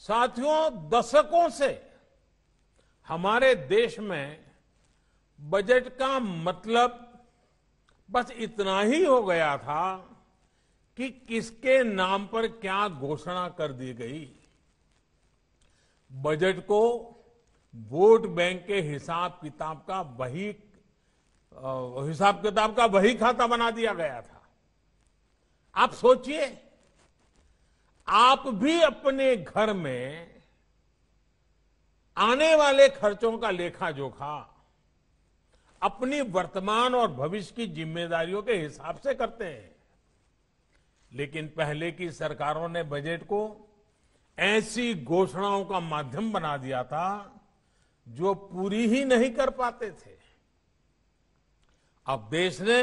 साथियों, दशकों से हमारे देश में बजट का मतलब बस इतना ही हो गया था कि किसके नाम पर क्या घोषणा कर दी गई। बजट को वोट बैंक के हिसाब किताब का वही खाता बना दिया गया था। आप सोचिए, आप भी अपने घर में आने वाले खर्चों का लेखा जोखा अपनी वर्तमान और भविष्य की जिम्मेदारियों के हिसाब से करते हैं, लेकिन पहले की सरकारों ने बजट को ऐसी घोषणाओं का माध्यम बना दिया था जो पूरी ही नहीं कर पाते थे। अब देश ने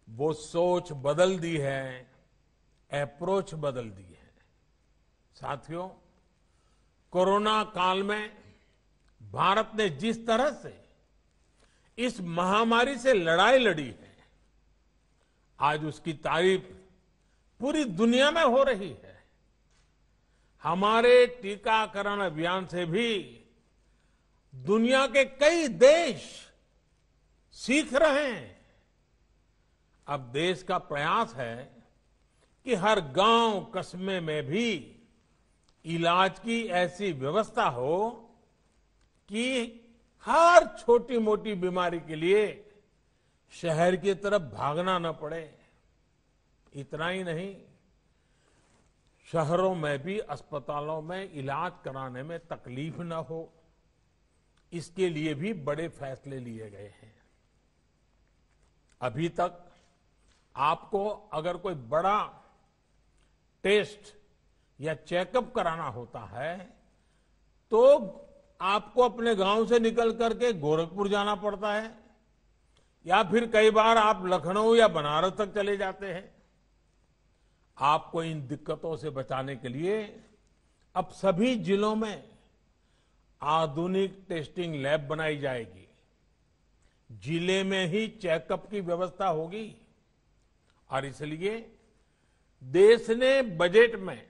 वो सोच बदल दी है, अप्रोच बदल दी है। साथियों, कोरोना काल में भारत ने जिस तरह से इस महामारी से लड़ाई लड़ी है, आज उसकी तारीफ पूरी दुनिया में हो रही है। हमारे टीकाकरण अभियान से भी दुनिया के कई देश सीख रहे हैं। अब देश का प्रयास है कि हर गांव कस्बे में भी इलाज की ऐसी व्यवस्था हो कि हर छोटी मोटी बीमारी के लिए शहर की तरफ भागना न पड़े। इतना ही नहीं, शहरों में भी अस्पतालों में इलाज कराने में तकलीफ न हो, इसके लिए भी बड़े फैसले लिए गए हैं। अभी तक आपको अगर कोई बड़ा टेस्ट या चेकअप कराना होता है तो आपको अपने गांव से निकल करके गोरखपुर जाना पड़ता है, या फिर कई बार आप लखनऊ या बनारस तक चले जाते हैं। आपको इन दिक्कतों से बचाने के लिए अब सभी जिलों में आधुनिक टेस्टिंग लैब बनाई जाएगी। जिले में ही चेकअप की व्यवस्था होगी और इसलिए देश ने बजट में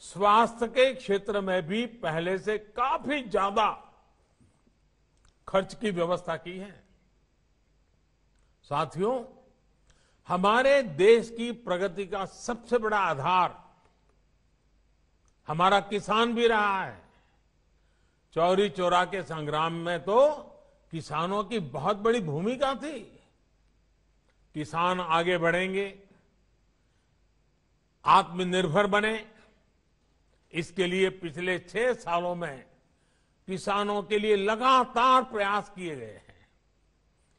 स्वास्थ्य के क्षेत्र में भी पहले से काफी ज्यादा खर्च की व्यवस्था की है। साथियों, हमारे देश की प्रगति का सबसे बड़ा आधार हमारा किसान भी रहा है। चौरी चौरा के संग्राम में तो किसानों की बहुत बड़ी भूमिका थी। किसान आगे बढ़ेंगे, आत्मनिर्भर बने, इसके लिए पिछले 6 सालों में किसानों के लिए लगातार प्रयास किए गए हैं।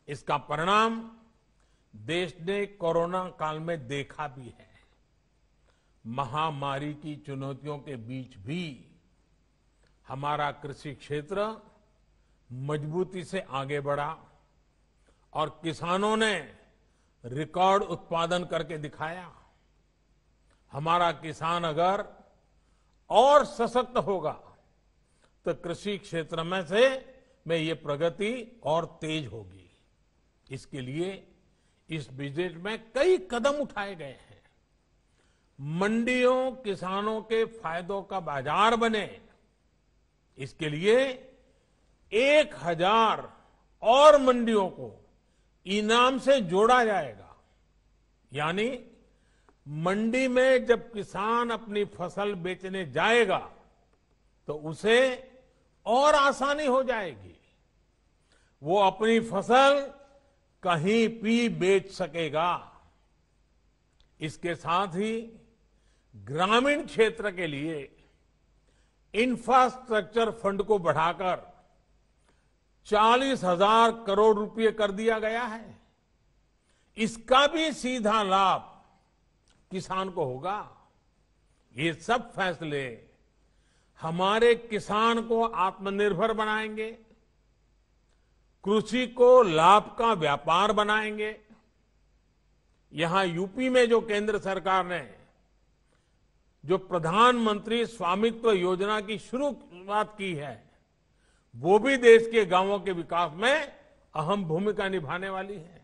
इसका परिणाम देश ने कोरोना काल में देखा भी है। महामारी की चुनौतियों के बीच भी हमारा कृषि क्षेत्र मजबूती से आगे बढ़ा और किसानों ने रिकॉर्ड उत्पादन करके दिखाया। हमारा किसान अगर और सशक्त होगा तो कृषि क्षेत्र में ये प्रगति और तेज होगी। इसके लिए इस बजट में कई कदम उठाए गए हैं। मंडियों किसानों के फायदों का बाजार बने, इसके लिए 1000 और मंडियों को इनाम से जोड़ा जाएगा। यानी मंडी में जब किसान अपनी फसल बेचने जाएगा तो उसे और आसानी हो जाएगी। वो अपनी फसल कहीं भी बेच सकेगा। इसके साथ ही ग्रामीण क्षेत्र के लिए इंफ्रास्ट्रक्चर फंड को बढ़ाकर 40,000 करोड़ रुपए कर दिया गया है। इसका भी सीधा लाभ किसान को होगा। ये सब फैसले हमारे किसान को आत्मनिर्भर बनाएंगे, कृषि को लाभ का व्यापार बनाएंगे। यहां यूपी में जो केंद्र सरकार ने जो प्रधानमंत्री स्वामित्व योजना की शुरुआत की है, वो भी देश के गांवों के विकास में अहम भूमिका निभाने वाली है।